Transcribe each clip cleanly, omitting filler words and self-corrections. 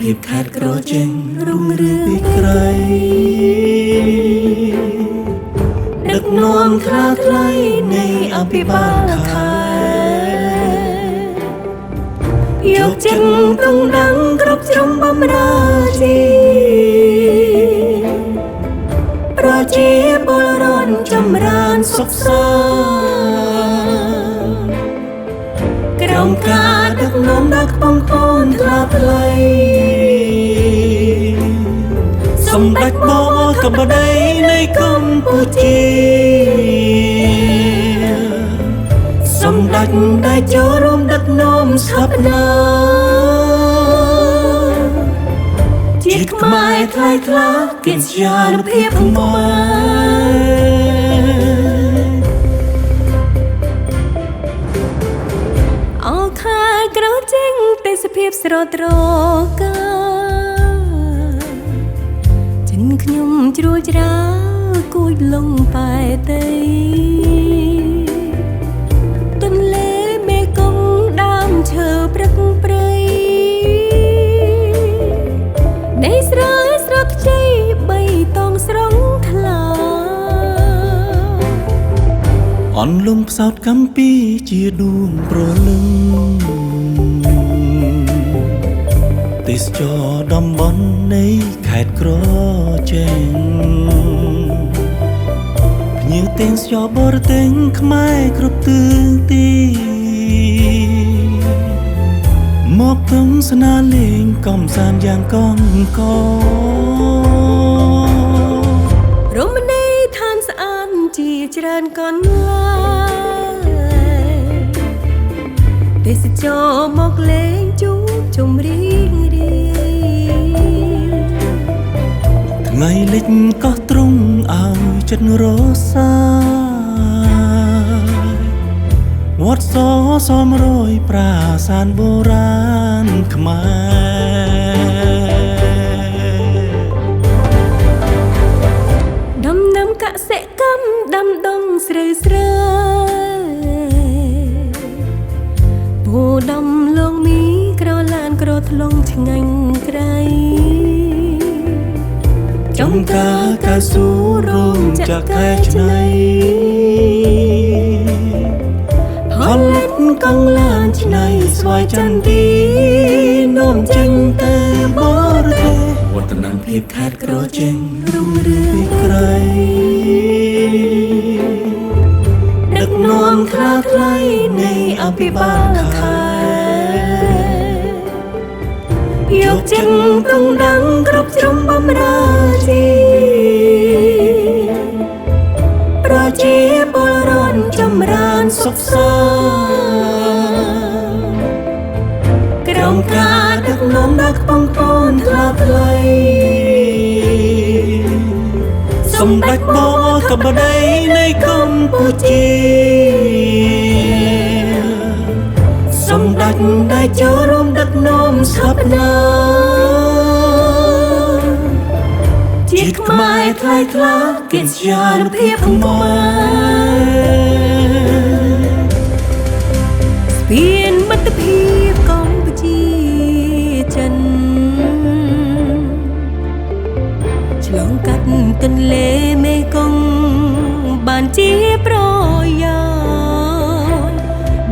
ភាពខាតក្រចេញរុងរឿងពីក្រៃដឹកនាំខ្លាខ្លៃនៃអភិបាលខែយកចិត្តទងដឹងគ្រប់ជ្រុងបំរើជីប្រជាពលរដ្ឋចម្រើនសុខសាន្តក្រោមការដឹកនាំដ៏ខ្ពង់ខ្ពស់ថ្លាថ្លៃសម្ដេចបវរកបតីនៃកម្ពុជាសម្ដេចដែលចូលរួមដឹកនាំស្ថាបនាជាតិខ្មែរថ្លៃថ្លាកិត្តិយសភាពខ្មែរអោខែក្រចេញទេសភាពស្រស់ត្រកាចិនខ្ញុំជ្រួលច្រាគួចលងប៉ែតីទន្លេមេគង្គដើមឈើព្រឹកព្រៃនៃស្រែស្រកខ្ចីបីតងស្រងថ្លាអនលំផ្សោតកម្ពីជាដួងប្រលឹងទេសចរតំបន់នៃខេត្តក្រចេញភ្ញៀវទាំងស្យោបរទេសខ្មែរគ្រប់ទិសទីមកទស្សនាលេងកំសាន្តយ៉ាងកងករមណីយដ្ឋានស្អាតជាច្រើនកន្លែងទេសចរមកលេងជួបជុំរីករាយថ្ងៃលិចកោះទ្រង់ឲ្យចិត្តរសាវត្តសមរយប្រាសាទបុរាណខ្មែរដំណាំកសិកម្មដាំដុះស្រូវស្រើពូដំលងមីក្រឡានក្រថ្លងឆ្ងាញ់ក្រៃចំការកៅស៊ូរោងចក្រខែឆ្នៃផលិតកង់ឡានឆ្នៃស្វាយចន្ទីនាំចេញទៅបរទេសវឌ្ឍនភាពខេត្តក្រចេញរុងរឿងពីក្រៃដឹកនាំខ្លាខ្លៃនៃអភិបាលខែយកចិត្តទងដឹងគ្រប់ជ្រុងបំរើជីប្រជាពលរដ្ឋចម្រើនសុខសាន្តក្រោមការដឹកនាំដ៏ខ្ពង់ខ្ពស់ថ្លាថ្លៃសម្ដេចបវរកបតីនៃកម្ពុជាសម្ដេចដែលចូលរួមដឹកនាំស្ថាបនាជាតិខ្មែរថ្លៃថ្លាកិត្តិយសភាពខ្មែរស្ពានមិត្តភាពកម្ពុជាចិនឆ្លងកាត់ទន្លេមេគង្គបានជាប្រយោជន៍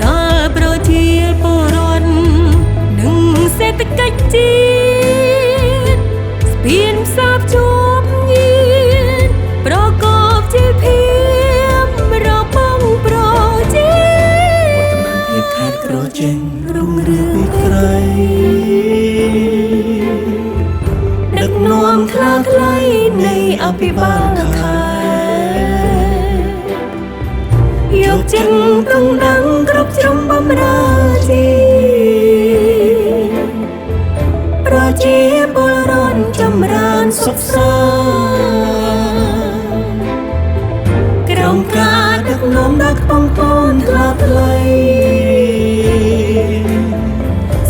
ដល់ប្រជាពលរដ្ឋនិងសេដ្ឋកិច្ចជាតិស្ពានផ្សារភ្ជាប់ញាណប្រកបជាភាពរបស់ប្រជាវឌ្ឍនភាពខាតក្រចេញរុងរឿងពីក្រៃដឹកនាំខ្លាខ្លៃនៃអភិបាលខែយកចិត្តទងដឹងគ្រប់ជ្រុងបំរើជីប្រជាពលរដ្ឋចម្រើនសុខសាន្តក្រោមការដឹកនាំដ៏ខ្ពង់ខ្ពស់ថ្លាថ្លៃ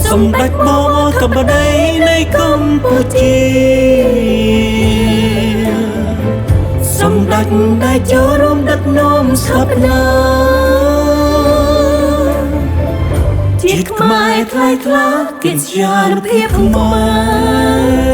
សម្ដេចបវរកបតីនៃកម្ពុជាសម្ដេចដែលចូលរួមដឹកនាំស្ថាបនាជ ជាតិខ្មែរថ្លៃថ្លាកិច្ចការភាពខ្មែរ